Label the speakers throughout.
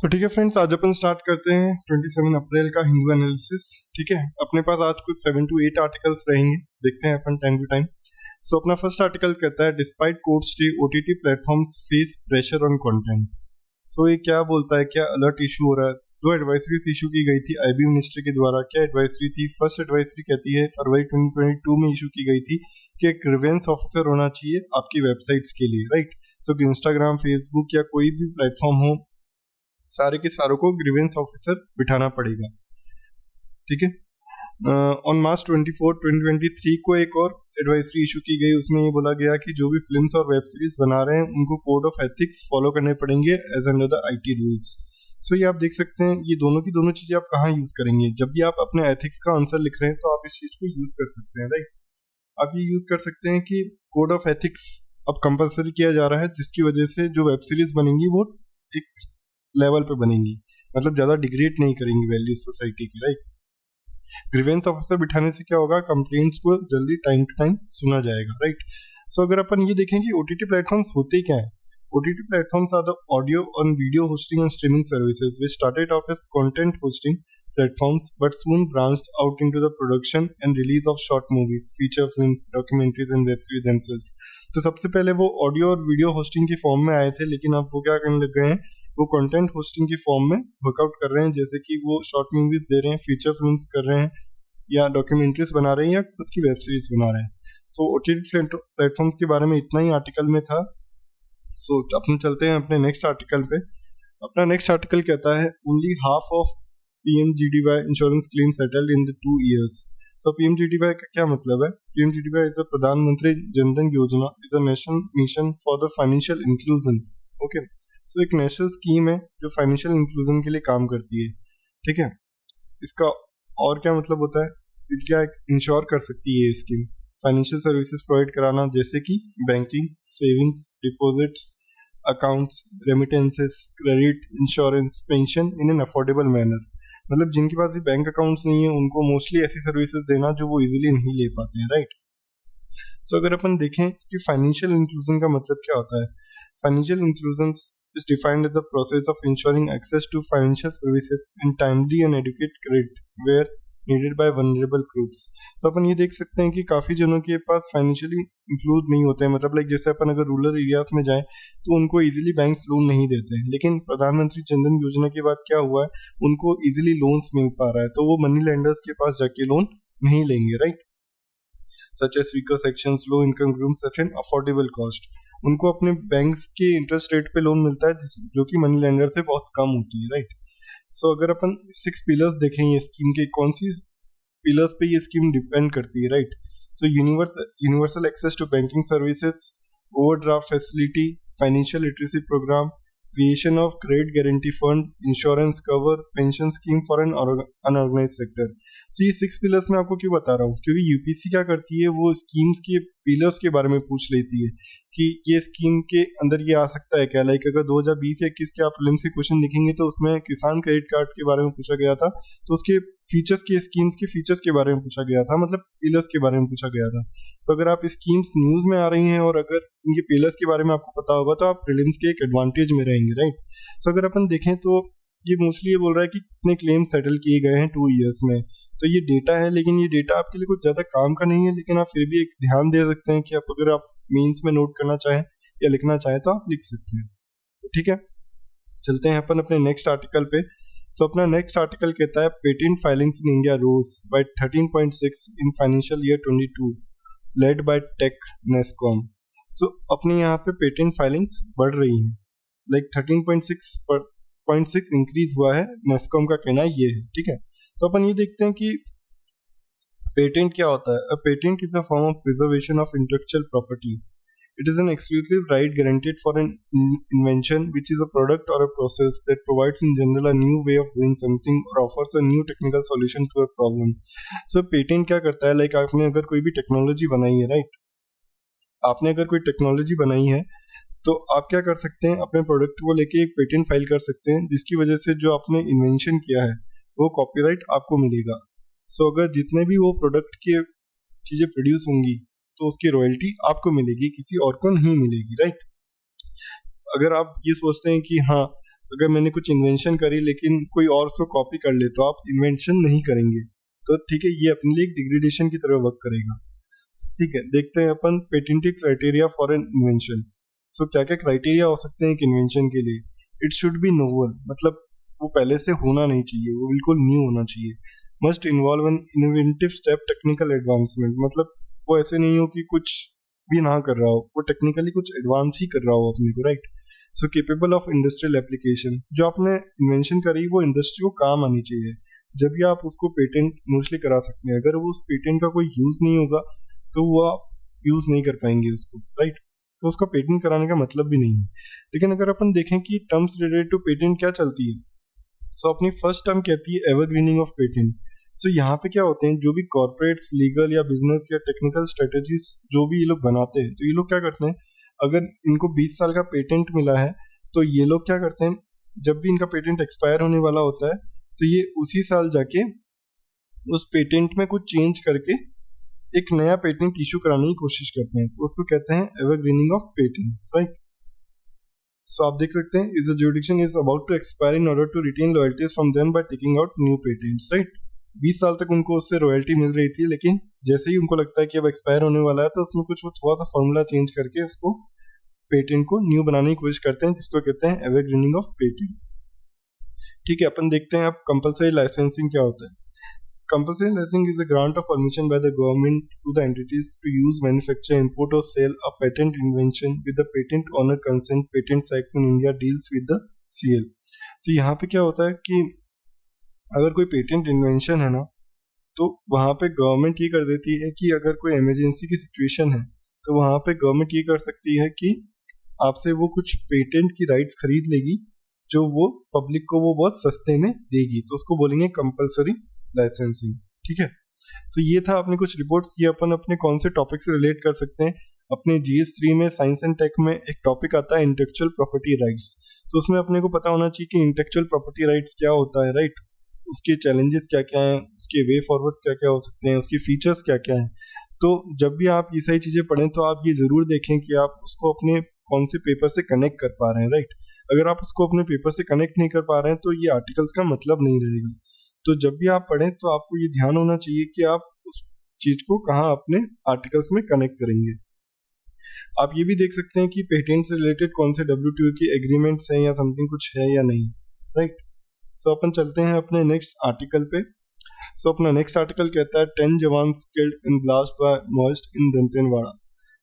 Speaker 1: तो ठीक है फ्रेंड्स, आज अपन स्टार्ट करते हैं 27 अप्रैल का हिंदू एनालिसिस। ठीक है, अपने पास आज कुछ 7 to 8 आर्टिकल्स रहेंगे, देखते हैं अपन टाइम टू टाइम। सो अपना फर्स्ट आर्टिकल कहता है despite court stay OTT platforms face pressure on content. So ये क्या बोलता है, क्या अलर्ट इशू हो रहा है? दो एडवाइजरीज इशू की गई थी आईबी मिनिस्ट्री के द्वारा। क्या एडवाइजरी थी? फर्स्ट एडवाइजरी कहती है फरवरी 2022 में इशू की गई थी कि एक ग्रीवेंस ऑफिसर होना चाहिए आपकी वेबसाइट्स के लिए, राइट। सो इंस्टाग्राम, फेसबुक या कोई भी प्लेटफॉर्म हो, सारे के सारों को ग्रीवेंस ऑफिसर बिठाना पड़ेगा। ठीक है, ऑन मार्च 24, 2023 को एक और एडवाइजरी इशू की गई। उसमें ये बोला गया कि जो भी फिल्म्स और वेब सीरीज बना रहे हैं उनको कोड ऑफ एथिक्स फॉलो करने पड़ेंगे as under the IT rules. So ये आप देख सकते हैं, ये दोनों की दोनों चीजें आप कहाँ यूज करेंगे? जब भी आप अपने एथिक्स का आंसर लिख रहे हैं तो आप इस चीज को यूज कर सकते हैं, राइट। आप ये यूज कर सकते हैं कि कोड ऑफ एथिक्स अब कंपलसरी किया जा रहा है, जिसकी वजह से जो वेब सीरीज बनेंगी वो एक लेवल पे बनेंगी, मतलब ज्यादा डिग्रेड नहीं करेंगी वैल्यूज सोसाइटी की, राइट। ग्रीवेंस ऑफिसर बिठाने से क्या होगा, कंप्लेंट्स को जल्दी टाइम टू टाइम सुना जाएगा, राइट। सो अगर अपन ये देखें कि ओटीटी प्लेटफॉर्म्स होते क्या है, OTT platforms are the audio on video hosting and streaming services which started off as content hosting platforms but soon branched out into the production and release of short movies, feature films, documentaries and web series themselves। तो सबसे पहले वो audio और video hosting की form में आए थे, लेकिन अब वो क्या करने लग गए हैं, वो कंटेंट होस्टिंग की फॉर्म में वर्कआउट कर रहे हैं, जैसे कि वो शॉर्ट मूवीज दे रहे हैं, फीचर फिल्म्स कर रहे हैं, या डॉक्यूमेंट्रीज बना रहे हैं, या खुद की वेब सीरीज बना रहे हैं। तो ओटीटी प्लेटफॉर्म्स के बारे में इतना ही आर्टिकल में था। सो अपन चलते हैं अपने नेक्स्ट आर्टिकल पे। अपना नेक्स्ट आर्टिकल कहता है only half of PMGDY insurance claim settled in the 2 years। तो PMGDY का क्या मतलब है? PMGDY is a Pradhan Mantri Jan Dhan Yojana, is a national mission for the financial inclusion. Okay, so एक नेशनल स्कीम है जो फाइनेंशियल इंक्लूजन के लिए काम करती है। ठीक है, इसका और क्या मतलब होता है, क्या इंश्योर कर सकती है ये स्कीम? फाइनेंशियल सर्विसेज प्रोवाइड कराना, जैसे कि banking, savings, deposits, accounts, remittances, credit, insurance, pension in an affordable manner. मतलब जिनके पास भी बैंक अकाउंट्स नहीं है उनको मोस्टली ऐसी सर्विसेज देना जो वो इजीली नहीं ले पाते हैं, राइट। सो अगर अपन देखें कि फाइनेंशियल इंक्लूजन का मतलब क्या होता है, financial inclusion is defined as a process of insuring access to financial services in timely and adequate credit where needed by vulnerable groups. तो अपन ये देख सकते हैं कि काफी जनों के पास फाइनेंशियली इंक्लूड नहीं होते हैं, मतलब लाइक जैसे अपन अगर रूरल एरियाज में जाएं तो उनको इजीली बैंक्स लोन नहीं देते हैं, लेकिन प्रधानमंत्री जनधन योजना के बाद क्या हुआ है, उनको इजीली लोन्स मिल पा रहा है, तो वो मनी लेंडर्स के पास जाके लोन नहीं लेंगे, right. Such as weaker sections, low income groups at an affordable cost, उनको अपने बैंक्स के इंटरेस्ट रेट पे लोन मिलता है जो कि मनी लेंडर से बहुत कम होती है, राइट। सो अगर अपन 6 पिलर्स देखें ये स्कीम के, कौन सी पिलर्स पे ये स्कीम डिपेंड करती है, right. So universal access to banking services, overdraft facility, financial literacy programme, creation of credit guarantee fund, insurance cover, pension scheme for an unorganise sector. So ये 6 pillars मैं आपको क्यों बता रहा हूँ, क्योंकि यूपीएससी क्या करती है, वो स्कीम्स के पिलर्स के बारे में पूछ लेती है कि ये स्कीम के अंदर ये आ सकता है क्या। लाइक अगर 2020 या 21 के आप प्रीलिम्स के क्वेश्चन देखेंगे तो उसमें किसान क्रेडिट कार्ड के बारे में पूछा गया था, तो उसके फीचर्स के, स्कीम्स के फीचर्स के बारे में पूछा गया था, मतलब पिलर्स के बारे में पूछा गया था। तो अगर आप स्कीम्स न्यूज में आ रही हैं और अगर इनके पिलर्स के बारे में आपको पता होगा तो आप प्रीलिम्स के एक एडवांटेज में रहेंगे, राइट। सो अगर अपन देखें तो ये मोस्टली ये बोल रहा है कि कितने क्लेम सेटल किए गए हैं 2 years में। तो ये डेटा है, लेकिन ये डेटा आपके लिए कुछ ज्यादा काम का नहीं है, लेकिन आप फिर भी एक ध्यान दे सकते हैं कि आप अगर आप मीन्स में नोट करना चाहें या लिखना चाहें तो आप लिख सकते हैं। ठीक है, चलते हैं अपन अपने नेक्स्ट आर्टिकल पे। तो अपना नेक्स्ट आर्टिकल कहता है patent filings in India rose by 13.6 in financial year 22 led by tech Nasscom. So अपने यहाँ पे पेटेंट फाइलिंग्स बढ़ रही हैं, लाइक 13.6 इंक्रीज हुआ है, नेस्कॉम का कहना ये है। ठीक है, तो अपन ये देखते हैं कि पेटेंट क्या होता है। A patent is a form of preservation of intellectual property. It is an exclusive right guaranteed for an invention which is a product or a process that provides in general a new way of doing something or offers a new technical solution to a problem। So patent क्या करता है, like आपने अगर कोई भी technology बनाई है, right, आपने अगर कोई टेक्नोलॉजी बनाई है तो आप क्या कर सकते हैं, अपने प्रोडक्ट को लेके एक पेटेंट फाइल कर सकते हैं, जिसकी वजह से जो आपने इन्वेंशन किया है वो कॉपीराइट आपको मिलेगा। सो अगर जितने भी वो प्रोडक्ट के चीजें प्रोड्यूस होंगी तो उसकी रॉयल्टी आपको मिलेगी, किसी और को नहीं मिलेगी, राइट। अगर आप ये सोचते हैं कि हाँ अगर मैंने कुछ इन्वेंशन करी लेकिन कोई और उसको कॉपी कर ले तो आप इन्वेंशन नहीं करेंगे, तो ठीक है, ये अपने लिए एक डिग्रेडेशन की तरह वर्क करेगा। ठीक है, देखते हैं अपन patent criteria for an invention. So क्या क्या क्राइटेरिया हो सकते हैं एक इन्वेंशन के लिए? इट शुड बी नोवल, मतलब वो पहले से होना नहीं चाहिए, वो बिल्कुल न्यू होना चाहिए। Must involve an innovative step, technical advancement, मतलब वो ऐसे नहीं हो कि कुछ भी ना कर रहा हो, वो टेक्निकली कुछ एडवांस ही कर रहा हो अपने को, right. So capable of industrial application, जो आपने इन्वेंशन करी वो इंडस्ट्री को काम आनी चाहिए, जब भी आप उसको पेटेंट मोस्टली करा सकते हैं। अगर वो उस पेटेंट का कोई यूज नहीं होगा तो वो आप यूज नहीं कर पाएंगे उसको, राइट। तो उसका पेटेंट कराने का मतलब भी नहीं है। लेकिन अगर अपन देखें कि टर्म्स रिलेटेड टू पेटेंट क्या चलती है, सो अपनी फर्स्ट टर्म कहती है एवरग्रीनिंग ऑफ पेटेंट। सो यहाँ पे क्या होते हैं, जो भी कॉर्पोरेट्स, लीगल या बिजनेस या टेक्निकल स्ट्रेटेजीज जो भी ये लोग बनाते हैं, तो ये लोग क्या करते हैं, अगर इनको 20 साल का पेटेंट मिला है तो ये लोग क्या करते हैं, जब भी इनका पेटेंट एक्सपायर होने वाला होता है तो ये उसी साल जाके उस पेटेंट में कुछ चेंज करके एक नया पेटेंट इशू कराने की कोशिश करते हैं, तो उसको कहते हैं evergreening of patent, right. So आप देख सकते हैं, is the jurisdiction is about to expire in order to retain loyalties from them by taking out new patents, right. 20 साल तक उनको उससे रॉयल्टी मिल रही थी, लेकिन जैसे ही उनको लगता है कि अब एक्सपायर होने वाला है तो उसमें कुछ वो थोड़ा सा फॉर्मूला चेंज करके उसको पेटेंट को न्यू बनाने की कोशिश करते हैं, जिसको कहते हैं एवरग्रीनिंग ऑफ पेटेंट। ठीक है, अपन देखते हैं अब कंपलसरी लाइसेंसिंग क्या होता है। Compulsory licensing is a grant of permission by the government to the entities to use, manufacture, import or sell a patent invention with the patent owner consent. Patents Act in India deals with the CL. So यहाँ पे क्या होता है कि अगर कोई patent invention है ना, तो वहाँ पे गवर्नमेंट ये कर देती है कि अगर कोई इमरजेंसी की सिचुएशन है तो वहाँ पे गवर्नमेंट ये कर सकती है कि आपसे वो कुछ पेटेंट की राइट्स खरीद लेगी, जो वो पब्लिक को वो बहुत सस्ते में देगी, तो उसको बोलेंगे कंपलसरी लाइसेंसिंग। ठीक है, सो ये था अपने कुछ रिपोर्ट्स। ये अपन अपने कौन से टॉपिक से रिलेट कर सकते हैं, अपने GS3 में साइंस एंड टेक में एक टॉपिक आता है इंटेलेक्चुअल प्रॉपर्टी राइट्स। तो उसमें अपने को पता होना चाहिए कि इंटेलेक्चुअल प्रॉपर्टी राइट्स क्या होता है, राइट, उसके चैलेंजेस क्या क्या हैं, उसके वे फॉरवर्ड क्या क्या हो सकते हैं, उसके फीचर्स क्या क्या हैं। तो जब भी आप ये सारी चीज़ें पढ़ें तो आप ये ज़रूर देखें कि आप उसको अपने कौन से पेपर से कनेक्ट कर पा रहे हैं, राइट। अगर आप उसको अपने पेपर से कनेक्ट नहीं कर पा रहे हैं तो ये आर्टिकल्स का मतलब नहीं रहेगा। तो जब भी आप पढ़ें तो आपको ये ध्यान होना चाहिए कि आप उस चीज को कहाँ अपने आर्टिकल्स में कनेक्ट करेंगे। आप ये भी देख सकते हैं कि पेटेंट से रिलेटेड कौन से WTO की एग्रीमेंट्स हैं या समथिंग कुछ है या नहीं, राइट। सो अपन चलते हैं अपने नेक्स्ट आर्टिकल पे। सो अपना नेक्स्ट आर्टिकल कहता है 10 jawans killed in blast by Maoist in Dantewada.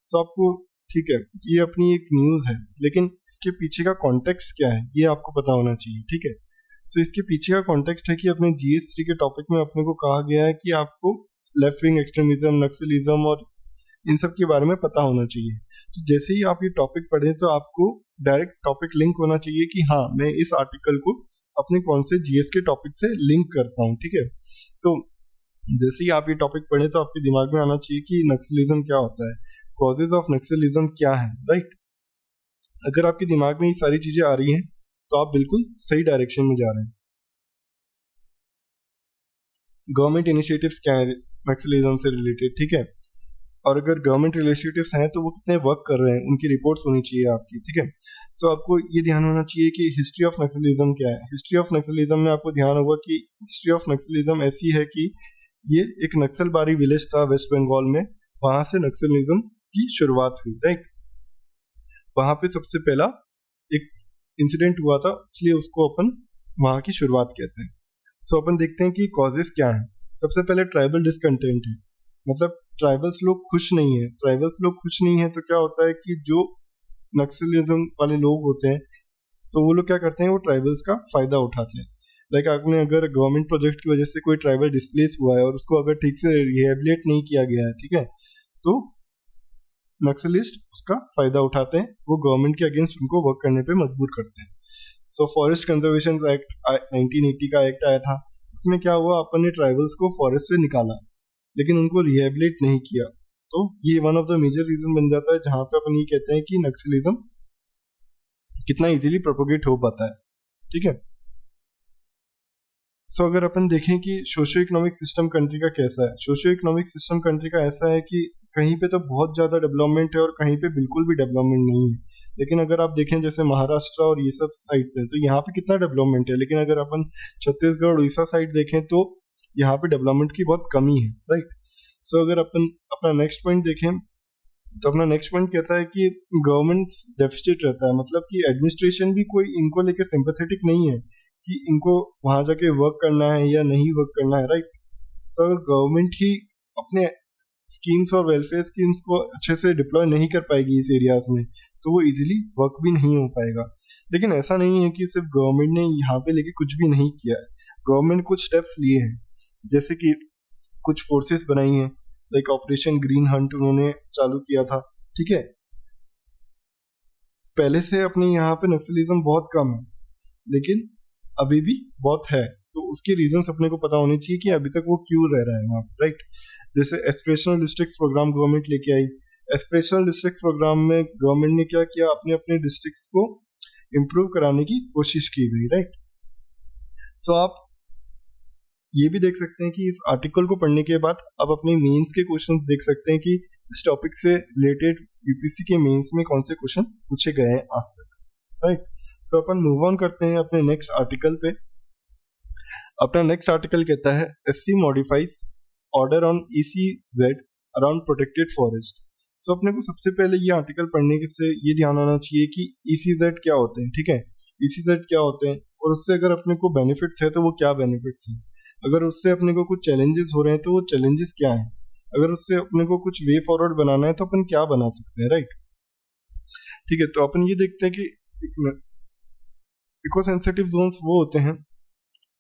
Speaker 1: So आपको, ठीक है, ये अपनी एक न्यूज है, लेकिन इसके पीछे का कॉन्टेक्स्ट क्या है ये आपको पता होना चाहिए। ठीक है, तो इसके पीछे का कॉन्टेक्स्ट है कि अपने GS3 के टॉपिक में अपने को कहा गया है कि आपको लेफ्ट विंग एक्सट्रीमिज्म, नक्सलिज्म और इन सब के बारे में पता होना चाहिए। तो जैसे ही आप ये टॉपिक पढ़ें तो आपको डायरेक्ट टॉपिक लिंक होना चाहिए कि हाँ, मैं इस आर्टिकल को अपने कौन से GS के टॉपिक से लिंक करता हूँ। ठीक है, तो जैसे ही आप ये टॉपिक पढ़ें तो आपके दिमाग में आना चाहिए कि नक्सलिज्म क्या होता है, कॉजेज ऑफ नक्सलिज्म क्या है, राइट। अगर आपके दिमाग में ये सारी चीजें आ रही हैं तो आप बिल्कुल सही डायरेक्शन में जा रहे हैं। गवर्नमेंट इनिशिएटिव्स क्या है नक्सलिज्म से रिलेटेड, ठीक है, और अगर गवर्नमेंट इनिशिएटिव्स हैं तो वो कितने वर्क कर रहे हैं, उनकी रिपोर्ट्स होनी चाहिए आपकी। ठीक है, सो आपको ये ध्यान होना चाहिए कि हिस्ट्री ऑफ नक्सलिज्म क्या है। हिस्ट्री ऑफ नक्सलिज्म में आपको ध्यान होगा कि हिस्ट्री ऑफ नक्सलिज्म ऐसी है कि ये एक नक्सलबारी विलेज था वेस्ट बंगाल में, वहां से नक्सलिज्म की शुरुआत हुई, राइट। वहां पे सबसे पहला एक इंसिडेंट हुआ था, इसलिए उसको अपन वहां की शुरुआत कहते हैं। सो अपन देखते हैं कि कॉजेस क्या हैं। सबसे पहले ट्राइबल डिसकंटेंट है, मतलब ट्राइबल्स लोग खुश नहीं है। ट्राइबल्स लोग खुश नहीं है तो क्या होता है कि जो नक्सलिज्म वाले लोग होते हैं तो वो लोग क्या करते हैं, वो ट्राइबल्स का फायदा उठाते हैं। लाइक आपने अगर गवर्नमेंट प्रोजेक्ट की वजह से कोई ट्राइबल डिस्प्लेस हुआ है और उसको अगर ठीक से रिहेबिलिटेट नहीं किया गया है, ठीक है, तो नक्सलिस्ट उसका फायदा उठाते हैं, वो गवर्नमेंट के अगेंस्ट उनको वर्क करने पे मजबूर करते हैं। सो फॉरेस्ट कंजर्वेशन एक्ट 1980 का एक्ट आया था, उसमें क्या हुआ, अपन ने ट्राइबल्स को फॉरेस्ट से निकाला लेकिन उनको रिहेबिलिटेट नहीं किया। तो ये one of the major reason बन जाता है जहां पे अपन ये कहते हैं कि नक्सलिज्म कितना इजीली प्रोपोगेट हो पाता है। ठीक है, सो अगर अपन देखें कि सोशियो इकोनॉमिक सिस्टम कंट्री का कैसा है, सोशियो इकोनॉमिक सिस्टम कंट्री का ऐसा है कि कहीं पे तो बहुत ज़्यादा डेवलपमेंट है और कहीं पे बिल्कुल भी डेवलपमेंट नहीं है। लेकिन अगर आप देखें जैसे महाराष्ट्र और ये सब साइड्स हैं तो यहाँ पे कितना डेवलपमेंट है, लेकिन अगर अपन छत्तीसगढ़ उड़ीसा साइड देखें तो यहाँ पे डेवलपमेंट की बहुत कमी है, राइट। सो अगर अपन अपना नेक्स्ट पॉइंट देखें तो अपना नेक्स्ट पॉइंट कहता है कि गवर्नमेंट डेफिसिट रहता है, मतलब कि एडमिनिस्ट्रेशन भी कोई इनको लेके सिंपैथेटिक नहीं है कि इनको वहां जाके वर्क करना है या नहीं वर्क करना है, राइट। तो अगर गवर्नमेंट ही अपने स्कीम्स और वेलफेयर स्कीम्स को अच्छे से डिप्लॉय नहीं कर पाएगी इस एरियाज में तो वो इजीली वर्क भी नहीं हो पाएगा। लेकिन ऐसा नहीं है कि सिर्फ गवर्नमेंट ने यहाँ पे लेके कुछ भी नहीं किया है, गवर्नमेंट कुछ स्टेप्स लिए हैं, जैसे कि कुछ फोर्सेस बनाई हैं, लाइक ऑपरेशन ग्रीन हंट उन्होंने चालू किया था, ठीक है। पहले से अपने यहाँ पे नक्सलिज्म बहुत कम है, लेकिन अभी भी बहुत है, तो उसके रीजंस अपने को पता होने चाहिए कि अभी तक वो क्यों रह रहा है वहाँ पे, राइट। जैसे एस्पिरेशनल डिस्ट्रिक्ट्स प्रोग्राम गवर्नमेंट लेके आई। एस्पिरेशनल डिस्ट्रिक्ट्स प्रोग्राम में गवर्नमेंट ने क्या किया, अपने अपने डिस्ट्रिक्ट्स को इम्प्रूव कराने की कोशिश की गई, राइट। सो आप ये भी देख सकते हैं कि इस आर्टिकल को पढ़ने के बाद आप अपने मेंस के क्वेश्चंस देख सकते हैं कि इस टॉपिक से रिलेटेड यूपीएससी के मेंस में कौन से क्वेश्चन पूछे गए हैं आज तक, right. So upon move on करते हैं अपने नेक्स्ट आर्टिकल पे। अपना नेक्स्ट आर्टिकल कहता है SC modifies order on ECZ around protected forest. So अपने को सबसे पहले ये आर्टिकल पढ़ने से ये ध्यान आना चाहिए कि ECZ क्या होते हैं, ठीक है। ECZ क्या होते हैं और उससे अगर अपने को बेनिफिट्स है तो वो क्या बेनिफिट्स हैं, अगर उससे अपने को कुछ चैलेंजेस हो रहे हैं तो वो चैलेंजेस क्या हैं, अगर उससे अपने को कुछ वे फॉरवर्ड बनाना है तो अपन क्या बना सकते हैं, राइट। ठीक है, तो अपन ये देखते हैं कि इको सेंसिटिव जोन्स वो होते हैं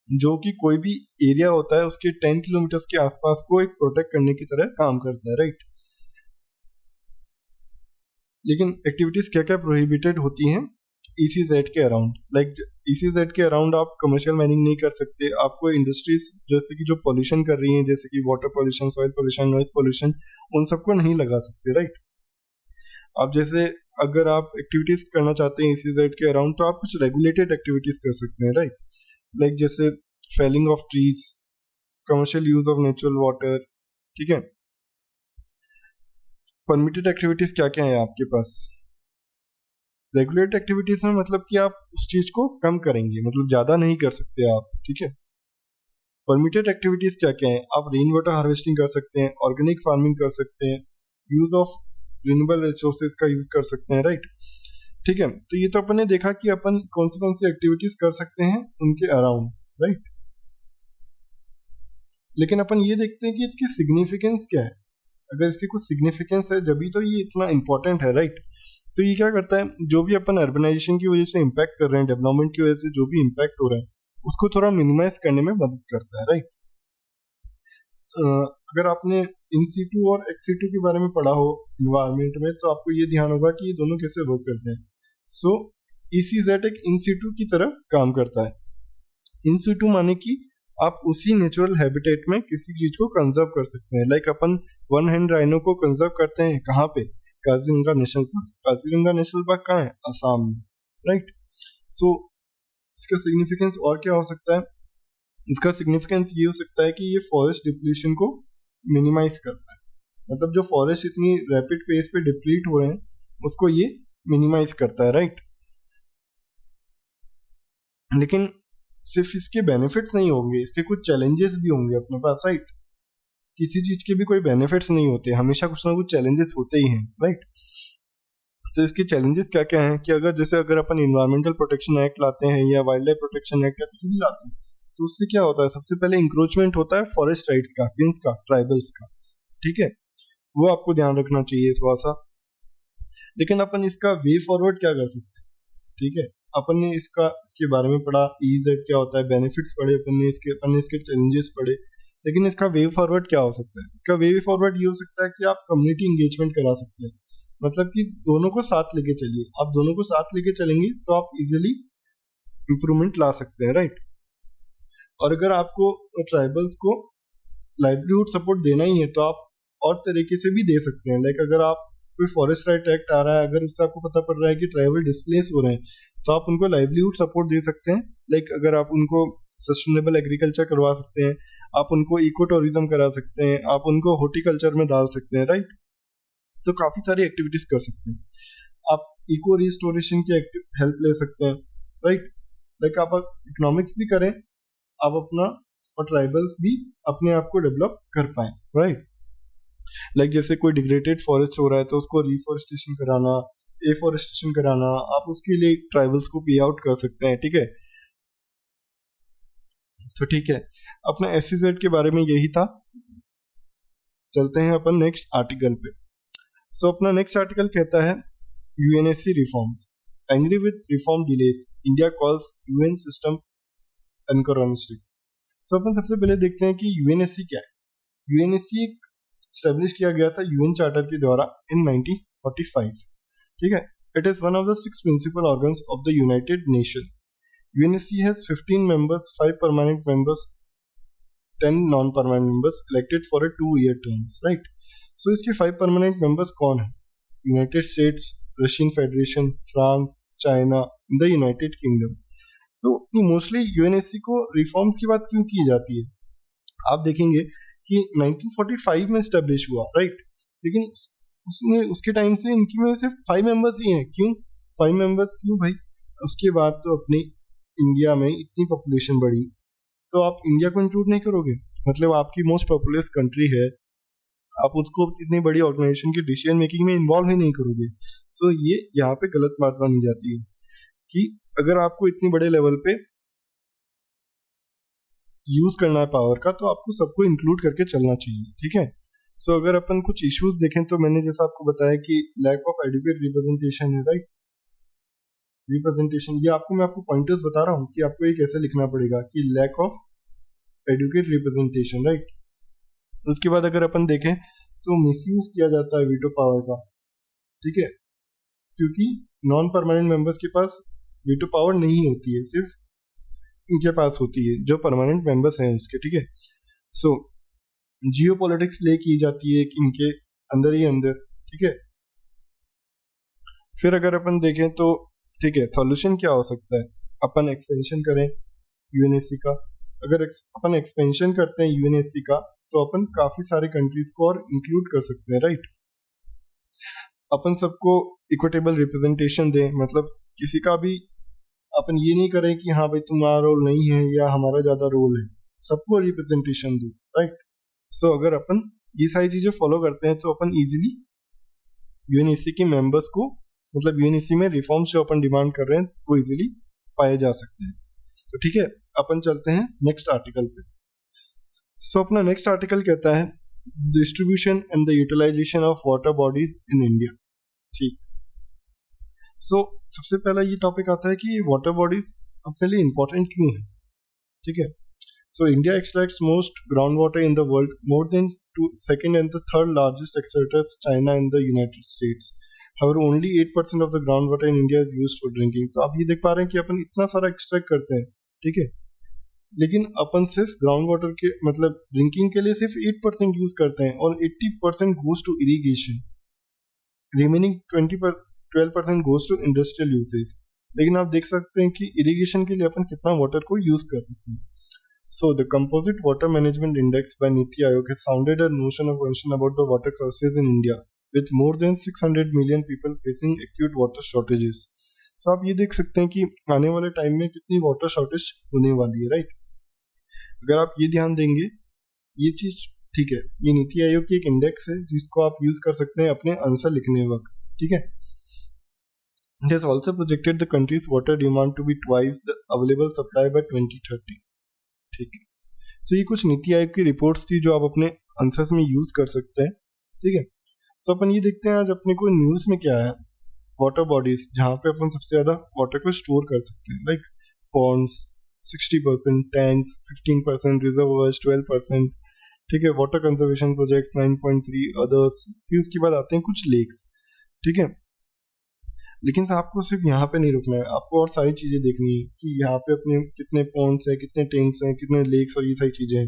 Speaker 1: जो कि कोई भी एरिया होता है उसके 10 किलोमीटर के आसपास को एक प्रोटेक्ट करने की तरह काम करता है, राइट। लेकिन एक्टिविटीज क्या क्या प्रोहिबिटेड होती हैं ECZ के अराउंड, लाइक ECZ के अराउंड आप कमर्शियल माइनिंग नहीं कर सकते, आपको इंडस्ट्रीज जैसे कि जो पॉल्यूशन कर रही हैं जैसे कि water pollution, soil pollution, noise pollution, उन सबको नहीं लगा सकते, राइट। आप जैसे अगर आप एक्टिविटीज करना चाहते हैं ECZ के अराउंड तो आप कुछ रेगुलेटेड एक्टिविटीज कर सकते हैं, राइट। लाइक जैसे felling of trees, commercial use of natural water, ठीक है। परमिटेड एक्टिविटीज क्या क्या है आपके पास, रेगुलेटेड एक्टिविटीज में मतलब कि आप उस चीज को कम करेंगे, मतलब ज्यादा नहीं कर सकते आप, ठीक है। परमिटेड एक्टिविटीज क्या क्या है, आप रेन वाटर हार्वेस्टिंग कर सकते हैं, ऑर्गेनिक फार्मिंग कर सकते हैं, यूज ऑफ रिन्यूएबल रिसोर्सेज का यूज कर सकते हैं, राइट। ठीक है, तो ये तो अपन ने देखा कि अपन कौन सी एक्टिविटीज कर सकते हैं उनके अराउंड, राइट। लेकिन अपन ये देखते हैं कि इसकी सिग्निफिकेंस क्या है, अगर इसकी कुछ सिग्निफिकेंस है जब तो ये इतना इंपॉर्टेंट है, राइट। तो ये क्या करता है, जो भी अपन अर्बनाइजेशन की वजह से इम्पैक्ट कर रहे हैं, डेवलपमेंट की वजह से जो भी इम्पैक्ट हो रहा है उसको थोड़ा मिनिमाइज करने में मदद करता है, राइट। अगर आपने इन सीटू और एक्स सीटू के बारे में पढ़ा हो इन्वायरमेंट में तो आपको ये ध्यान होगा कि ये दोनों कैसे वर्क करते हैं। सो ECZ एक इन सीटू की तरह काम करता है। इन सीटू माने कि आप उसी नेचुरल हैबिटेट में किसी चीज को कंजर्व कर सकते हैं, लाइक अपन वन हैंड राइनो को कंजर्व करते हैं कहाँ पे, Kaziranga national park. Kaziranga national park कहाँ है, असम में, राइट। सो इसका सिग्निफिकेंस और क्या हो सकता है, इसका सिग्निफिकेंस ये हो सकता है कि ये फॉरेस्ट डिप्लीशन को मिनिमाइज करता है, मतलब जो फॉरेस्ट इतनी रैपिड पेस पे डिप्लीट हो रहे हैं उसको ये मिनिमाइज करता है, राइट। लेकिन सिर्फ इसके बेनिफिट्स नहीं होंगे, इसके कुछ चैलेंजेस भी होंगे अपने पास, राइट। किसी चीज के भी कोई बेनिफिट्स नहीं होते, हमेशा कुछ ना कुछ चैलेंजेस होते ही हैं, राइट। तो इसके चैलेंजेस क्या क्या हैं कि अगर अपन इन्वायरमेंटल प्रोटेक्शन एक्ट लाते हैं या वाइल्ड लाइफ प्रोटेक्शन एक्ट या कुछ भी लाते हैं तो उससे क्या होता है, सबसे पहले इंक्रोचमेंट होता है फॉरेस्ट राइट्स का, किसका, ट्राइबल्स का, ठीक है। वो आपको ध्यान रखना चाहिए थोड़ा सा। लेकिन अपन इसका वे फॉरवर्ड क्या कर सकते हैं, ठीक है। अपन ने इसके बारे में पढ़ा, EZ क्या होता है, बेनिफिट्स पढ़े अपन ने इसके चैलेंजेस पढ़े, लेकिन इसका वे फॉरवर्ड क्या हो सकता है। इसका वे फॉरवर्ड ये हो सकता है कि आप कम्युनिटी इंगेजमेंट करा सकते हैं, मतलब कि दोनों को साथ लेके चलिए, आप दोनों को साथ लेके चलेंगे तो आप इजीली इंप्रूवमेंट ला सकते हैं, राइट। और अगर आपको ट्राइबल्स को लाइवलीहुड सपोर्ट देना ही है तो आप और तरीके से भी दे सकते हैं, लाइक अगर आप कोई फॉरेस्ट राइट एक्ट आ रहा है, अगर उससे आपको पता पड़ रहा है कि ट्राइबल डिस्प्लेस हो रहे हैं तो आप उनको लाइवलीहुड सपोर्ट दे सकते हैं, लाइक अगर आप उनको सस्टेनेबल एग्रीकल्चर करवा सकते हैं, आप उनको इको टूरिज्म करा सकते हैं, आप उनको हॉर्टिकल्चर में डाल सकते हैं, राइट। तो काफी सारी एक्टिविटीज कर सकते हैं आप। इको रिस्टोरेशन की हेल्प ले सकते हैं, राइट। लाइक आप इकोनॉमिक्स भी करें आप अपना, और ट्राइबल्स भी अपने आप को डेवलप कर पाए, राइट। लाइक जैसे कोई डिग्रेडेड फॉरेस्ट हो रहा है तो उसको रिफॉरेस्टेशन कराना, एफॉरेस्टेशन कराना, आप उसके लिए ट्राइबल्स को पे आउट कर सकते हैं, ठीक है। तो ठीक है, अपना SEZ के बारे में यही था। चलते हैं अपन नेक्स्ट आर्टिकल पे। सो अपना नेक्स्ट आर्टिकल कहता है UNSC reforms. Angry with reform delays, India calls UN system anachronistic. So अपन सबसे पहले देखते हैं कि UNSC क्या है। UNSC एक स्टेब्लिश किया गया था UN चार्टर के द्वारा इन 1945, ठीक है। It is one of the 6 principal organs of the United Nation. UNSC has 15 members, 5 permanent members, 10 non-permanent members elected for a 2-year terms, right? So इसके 5 permanent members कौन है? United states, Russian federation, France, China, the United kingdom. So mostly UNSC को reforms की बात क्यों की जाती है, आप देखेंगे कि 1945 में स्टेब्लिश हुआ, राइट। लेकिन उसके टाइम से इनकी में सिर्फ 5 मेंबर्स ही हैं। क्यों 5 मेंबर्स, क्यों भाई? उसके बाद तो अपनी इंडिया में इतनी पॉपुलेशन बढ़ी तो आप इंडिया को इंक्लूड नहीं करोगे? मतलब आपकी मोस्ट पॉपुलस कंट्री है, आप उसको इतनी बड़ी ऑर्गेनाइजेशन की डिसीजन मेकिंग में इन्वॉल्व ही नहीं करोगे। सो ये यहाँ पे गलत बात मानी जाती है कि अगर आपको इतनी बड़े लेवल पे यूज करना है पावर का तो आपको सबको इंक्लूड करके चलना चाहिए, ठीक है। सो अगर अपन कुछ इश्यूज देखें तो मैंने जैसा आपको बताया कि लैक ऑफ एडुकेट रिप्रेजेंटेशन है, राइट। रिप्रेजेंटेशन, ये मैं आपको पॉइंटर्स बता रहा हूँ कि आपको ये कैसे लिखना पड़ेगा कि lack of adequate representation, right. उसके बाद अगर अपन देखें तो मिसयूज किया जाता है वीटो पावर का, ठीक है, क्योंकि नॉन परमानेंट मेंबर्स के पास वीटो पावर नहीं होती है, सिर्फ इनके पास होती है जो परमानेंट मेंबर्स हैं उसके, ठीक है। सो जियो पॉलिटिक्स प्ले की जाती है इनके अंदर ही अंदर, ठीक है। फिर अगर अपन देखें तो ठीक है, सॉल्यूशन क्या हो सकता है? अपन एक्सपेंशन करें UNSC का। अगर अपन एक्सपेंशन करते हैं UNSC का तो अपन काफी सारे कंट्रीज को और इंक्लूड कर सकते हैं, राइट। अपन सबको इक्विटेबल रिप्रेजेंटेशन दें, मतलब किसी का भी अपन ये नहीं करें कि हाँ भाई तुम्हारा रोल नहीं है या हमारा ज्यादा रोल है, सबको रिप्रेजेंटेशन दो, राइट। सो अगर अपन ये सारी चीजें फॉलो करते हैं तो अपन इजीली UNSC के मेंबर्स को, मतलब UNSC में रिफॉर्म्स जो अपन डिमांड कर रहे हैं वो इजीली पाए जा सकते हैं। तो ठीक है, अपन चलते हैं नेक्स्ट आर्टिकल पे। सो अपना नेक्स्ट आर्टिकल कहता है distribution and the utilization of water bodies in India, ठीक। सो सबसे पहला ये टॉपिक आता है कि वाटर बॉडीज अपने लिए इंपॉर्टेंट क्यों है, ठीक है। So India extracts most ground water in the world, more than second and the third largest extractors China and the United States. However, only 8% of the groundwater in India is used for drinking. तो आप ये देख पा रहे हैं कि अपन इतना सारा एक्सट्रैक्ट करते हैं, ठीक है, लेकिन अपन सिर्फ ग्राउंड वाटर के मतलब ड्रिंकिंग के लिए सिर्फ 8% यूज करते हैं और 80% goes to irrigation, remaining 12% goes to industrial usage. लेकिन आप देख सकते हैं कि इरिगेशन के लिए अपन कितना वाटर को यूज कर सकते हैं। So the Composite Water Management Index by NITI Aayog has sounded a notion of concern about the water crisis in India, with more than 600 million people facing acute water shortages. So आप ये देख सकते हैं कि आने वाले time में कितनी वाटर शॉर्टेज होने वाली है, राइट। अगर आप ये ध्यान देंगे, ये चीज ठीक है, ये नीति आयोग की एक इंडेक्स है जिसको आप यूज कर सकते हैं अपने आंसर लिखने वक्त, ठीक है। It has also projected the country's water demand to be twice the available supply by 2030. ठीक है, सो ये कुछ नीति आयोग की रिपोर्ट्स थी जो आप अपने आंसर्स में यूज कर सकते हैं, ठीक है। सो अपन ये देखते हैं आज अपने को न्यूज में क्या है। वाटर बॉडीज जहाँ पे अपन सबसे ज्यादा वाटर को स्टोर कर सकते हैं, लाइक पॉन्ड्स 60%, टैंक्स 15%, रिजर्वर्स 12%, ठीक है, वाटर कंजर्वेशन प्रोजेक्ट्स 9.3, अदर्स। फिर उसके बाद आते हैं कुछ लेक्स, ठीक है। लेकिन आपको सिर्फ यहाँ पे नहीं रुकना है, आपको और सारी चीजें देखनी है कि यहाँ पे अपने कितने पॉन्ड्स हैं, कितने टैंक्स हैं, कितने लेक्स और ये सारी चीजें हैं।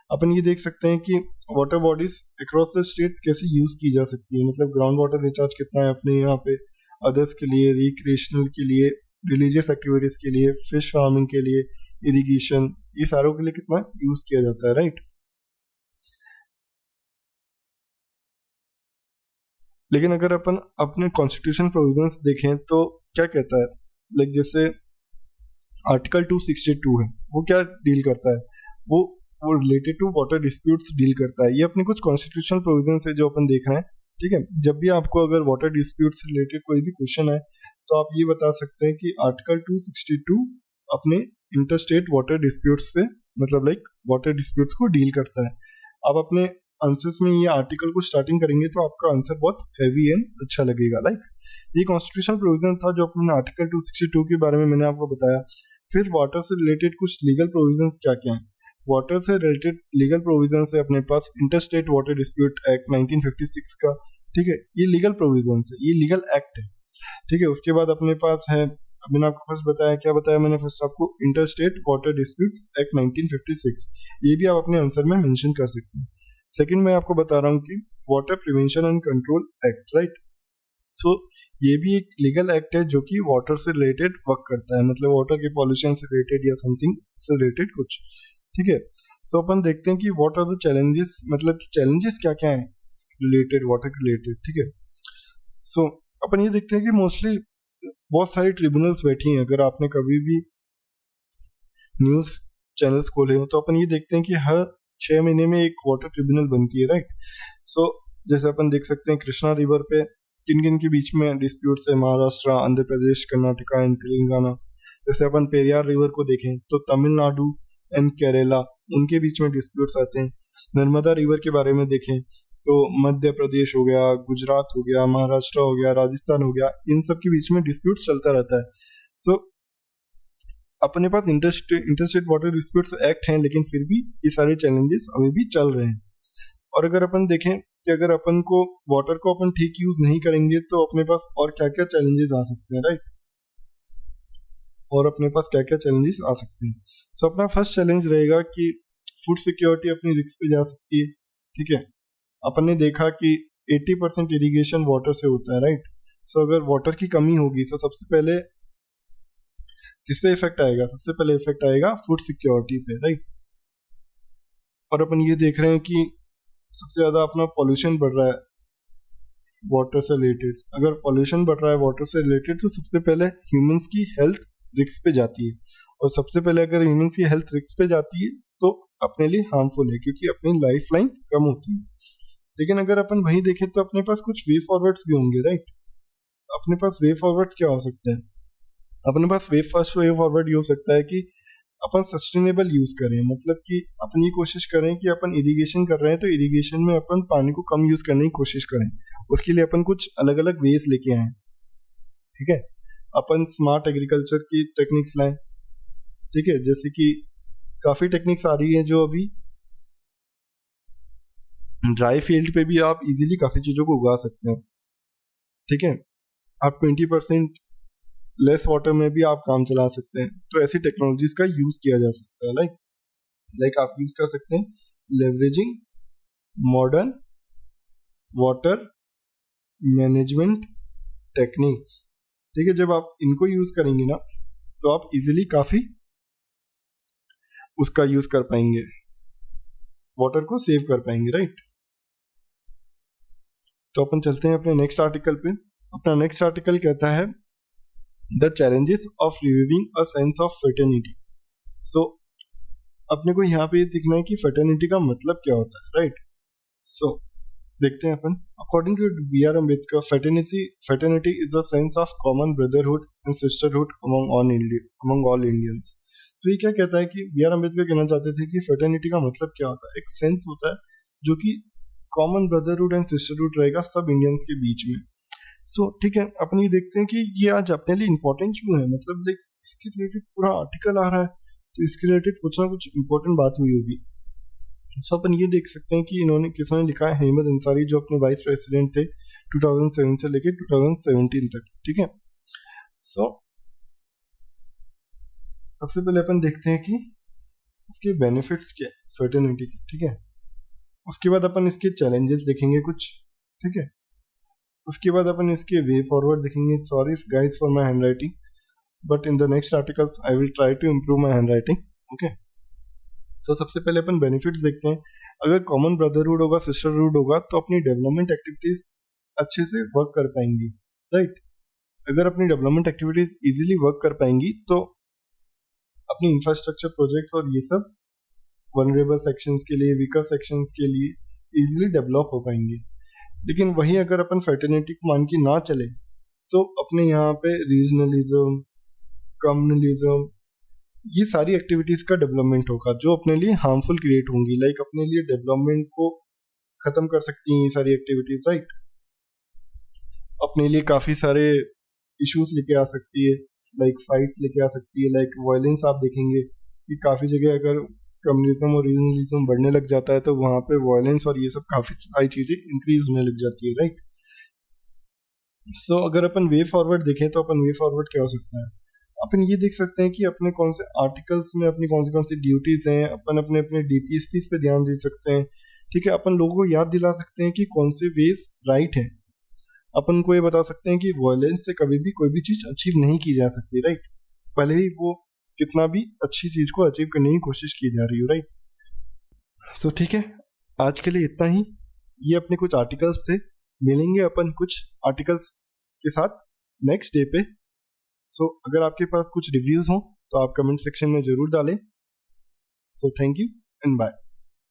Speaker 1: अपन ये देख सकते हैं कि water bodies across the states कैसे यूज की जा सकती है, मतलब ग्राउंड वाटर रिचार्ज कितना है अपने यहाँ पे, अदर्स के लिए, रिक्रिएशनल के लिए, रिलीजियस एक्टिविटीज के लिए, फिश फार्मिंग के लिए, इरिगेशन, ये सारों के लिए कितना यूज किया जाता है, राइट। लेकिन अगर अपन अपने कॉन्स्टिट्यूशन प्रोविजंस देखें तो क्या कहता है, लाइक जैसे आर्टिकल 262 है, वो क्या डील करता है, वो related to water disputes deal करता है। ये अपने कुछ कॉन्स्टिट्यूशनल प्रोविजंस है जो अपन देख रहे हैं, ठीक है। जब भी आपको अगर वाटर डिस्प्यूट से रिलेटेड कोई भी क्वेश्चन है तो आप ये बता सकते हैं कि आर्टिकल 262 अपने इंटरस्टेट वाटर डिस्प्यूट्स से, मतलब लाइक वाटर डिस्प्यूट्स को डील करता है। आप अपने आंसर्स में ये आर्टिकल को स्टार्टिंग करेंगे तो आपका आंसर बहुत हैवी एंड अच्छा लगेगा। लाइक ये कॉन्स्टिट्यूशनल प्रोविजन था जो अपने आर्टिकल 262 के बारे में मैंने आपको बताया। फिर वाटर से रिलेटेड कुछ लीगल प्रोविजंस क्या क्या हैं। वाटर से रिलेटेड लीगल प्रोविजंस है अपने पास इंटरस्टेट वाटर डिस्प्यूट एक्ट 1956 का, ठीक है। ये लीगल प्रोविजंस है, ये लीगल एक्ट है, ठीक है। उसके बाद अपने पास है, मैंने आपको फर्स्ट बताया, क्या बताया मैंने फर्स्ट आपको, इंटरस्टेट वाटर डिस्प्यूट एक्ट 1956, ये भी आप अपने आंसर में मेंशन कर सकते हैं। सेकंड मैं आपको बता रहा हूँ कि water prevention and control act, right. So ये भी एक लीगल एक्ट है जो कि वाटर से रिलेटेड वर्क करता है, मतलब वाटर के पॉल्यूशन से रिलेटेड या समथिंग से रिलेटेड कुछ, ठीक है। सो अपन देखते हैं कि व्हाट आर द चैलेंजेस, मतलब कि चैलेंजेस क्या क्या हैं रिलेटेड वाटर के रिलेटेड, ठीक है। सो अपन ये देखते हैं कि मोस्टली बहुत सारी ट्रिब्यूनल्स बैठी हैं। अगर आपने कभी भी न्यूज चैनल्स खोले हो तो अपन ये देखते हैं कि हर 6 महीने में एक वाटर ट्रिब्यूनल बनती है, राइट। सो जैसे अपन देख सकते हैं कृष्णा रिवर पे किन किन के बीच में डिस्प्यूट्स है, महाराष्ट्र, आंध्र प्रदेश, कर्नाटका एंड तेलंगाना। जैसे अपन पेरियार रिवर को देखें तो तमिलनाडु एंड केरला, उनके बीच में डिस्प्यूट्स आते हैं। नर्मदा रिवर के बारे में देखें तो मध्य प्रदेश हो गया, गुजरात हो गया, महाराष्ट्र हो गया, राजस्थान हो गया, इन सब के बीच में डिस्प्यूट चलता रहता है। सो अपने पास इंटरस्टेट वाटर डिस्प्यूट्स एक्ट हैं, लेकिन फिर भी ये सारे चैलेंजेस अभी भी चल रहे हैं। और अगर अपन देखें कि अगर अपन को वाटर को अपन ठीक यूज नहीं करेंगे तो अपने पास और क्या क्या चैलेंजेस आ सकते हैं, राइट। और अपने पास क्या क्या चैलेंजेस आ सकते हैं। सो अपना फर्स्ट चैलेंज रहेगा कि फूड सिक्योरिटी अपनी रिस्क पे जा सकती है, ठीक है। अपन ने देखा कि 80% इरिगेशन वाटर से होता है, राइट। सो अगर वाटर की कमी होगी तो सबसे पहले किस पे इफेक्ट आएगा, सबसे पहले इफेक्ट आएगा फूड सिक्योरिटी पे, राइट। और अपन ये देख रहे हैं कि सबसे ज्यादा अपना पॉल्यूशन बढ़ रहा है वाटर से रिलेटेड। अगर पॉल्यूशन बढ़ रहा है वाटर से रिलेटेड तो सबसे पहले ह्यूमंस की हेल्थ रिस्क पे जाती है, और सबसे पहले अगर ह्यूमंस की हेल्थ रिस्क पे जाती है तो अपने लिए हार्मफुल है, क्योंकि अपनी लाइफ लाइन कम होती है। लेकिन अगर अपन वही देखें तो अपने पास कुछ वे फॉरवर्ड्स भी होंगे, राइट। अपने पास वे फॉरवर्ड्स क्या हो सकते हैं, अपने पास फर्स्ट वे फॉरवर्ड ये हो सकता है कि अपन सस्टेनेबल यूज करें, मतलब कि अपन ये कोशिश करें कि अपन इरिगेशन कर रहे हैं तो इरिगेशन में अपन पानी को कम यूज करने की कोशिश करें। उसके लिए अपन कुछ अलग अलग वेज लेके आए, ठीक है। अपन स्मार्ट एग्रीकल्चर की टेक्निक्स लाएं, ठीक है। जैसे कि काफी टेक्निक्स आ रही है जो अभी ड्राई फील्ड पे भी आप इजीली काफी चीजों को उगा सकते हैं, ठीक है। आप 20% लेस वाटर में भी आप काम चला सकते हैं। तो ऐसी टेक्नोलॉजीज का यूज किया जा सकता है, लाइक आप यूज कर सकते हैं leveraging modern water management techniques, ठीक है। जब आप इनको यूज करेंगे ना तो आप इजीली काफी उसका यूज कर पाएंगे, वाटर को सेव कर पाएंगे, राइट। तो अपन चलते हैं अपने नेक्स्ट आर्टिकल पे। अपना नेक्स्ट आर्टिकल कहता है the challenges of reviving a sense of fraternity. So अपने को यहाँ पे दिखना है कि फर्टर्निटी का मतलब क्या होता है, राइट। सो देखते हैं अपन। According to B.R. Ambedkar, fraternity is a sense of common brotherhood and sisterhood among all Indians. तो ये क्या कहता है कि B.R. अम्बेडकर कहना चाहते थे कि फर्टर्निटी का मतलब क्या होता है, एक सेंस होता है जो कि कॉमन ब्रदरहुड एंड सिस्टरहुड रहेगा सब इंडियंस के बीच में। सो ठीक है, अपन ये देखते हैं कि ये आज अपने लिए इंपॉर्टेंट क्यों है, मतलब लाइक इसके रिलेटेड पूरा आर्टिकल आ रहा है तो इसके रिलेटेड कुछ ना कुछ इंपॉर्टेंट बात हुई होगी। सो अपन ये देख सकते हैं कि इन्होंने किसने लिखा है, हेमंत अंसारी जो अपने वाइस प्रेसिडेंट थे 2007 से लेके 2017 तक, ठीक है। सो सबसे पहले अपन देखते हैं कि इसके बेनिफिट्स क्या है फर्टर्निटी के, ठीक है। उसके बाद अपन इसके चैलेंजेस देखेंगे कुछ, ठीक है। उसके बाद अपन इसके वे फॉरवर्ड देखेंगे। Sorry guys for my handwriting, but in the next articles I will try to improve my handwriting, okay. So सबसे पहले अपन बेनिफिट्स देखते हैं। अगर कॉमन ब्रदरहुड होगा, सिस्टरहुड होगा, तो अपनी डेवलपमेंट एक्टिविटीज अच्छे से वर्क कर पाएंगी, राइट। अगर अपनी डेवलपमेंट एक्टिविटीज इजीली वर्क कर पाएंगी तो अपनी इंफ्रास्ट्रक्चर प्रोजेक्ट्स और ये सब वनरेबल सेक्शंस के लिए, वीकर सेक्शंस के लिए इजीली डेवलप हो पाएंगे। लेकिन वही अगर अपन फर्टिलिटी को मान के ना चले तो अपने यहाँ पे रीजनलिज्म, कम्युनलिज्म, ये सारी एक्टिविटीज का डेवलपमेंट होगा जो अपने लिए हार्मफुल क्रिएट होंगी, लाइक अपने लिए डेवलपमेंट को खत्म कर सकती हैं ये सारी एक्टिविटीज, राइट। अपने लिए काफी सारे इश्यूज लेके आ सकती है, लाइक फाइट्स लेके आ सकती है, लाइक वायलेंस। आप देखेंगे कि काफी जगह अगर कम्युनिज्म और रीजनलिज्म बढ़ने लग जाता है तो वहां पे वायलेंस और ये सब काफी सारी चीजें इंक्रीज होने लग जाती है, राइट। सो अगर अपन वे फॉरवर्ड देखें तो अपन वे फॉरवर्ड क्या हो सकता है, अपन ये देख सकते हैं कि अपने कौन से आर्टिकल्स में अपनी कौन सी ड्यूटीज हैं, अपन अपने अपने डीपीएसपीज पे ध्यान दे सकते हैं, ठीक है। अपन लोगों को याद दिला सकते हैं कि कौन से वेज राइट है। अपन को ये बता सकते हैं कि वायलेंस से कभी भी कोई भी चीज अचीव नहीं की जा सकती, राइट, भले ही वो कितना भी अच्छी चीज को अचीव करने की कोशिश की जा रही हो, राइट। सो ठीक है, आज के लिए इतना ही। ये अपने कुछ आर्टिकल्स थे, मिलेंगे अपन कुछ आर्टिकल्स के साथ नेक्स्ट डे पे। सो अगर आपके पास कुछ रिव्यूज हो तो आप कमेंट सेक्शन में जरूर डालें। So thank you and bye.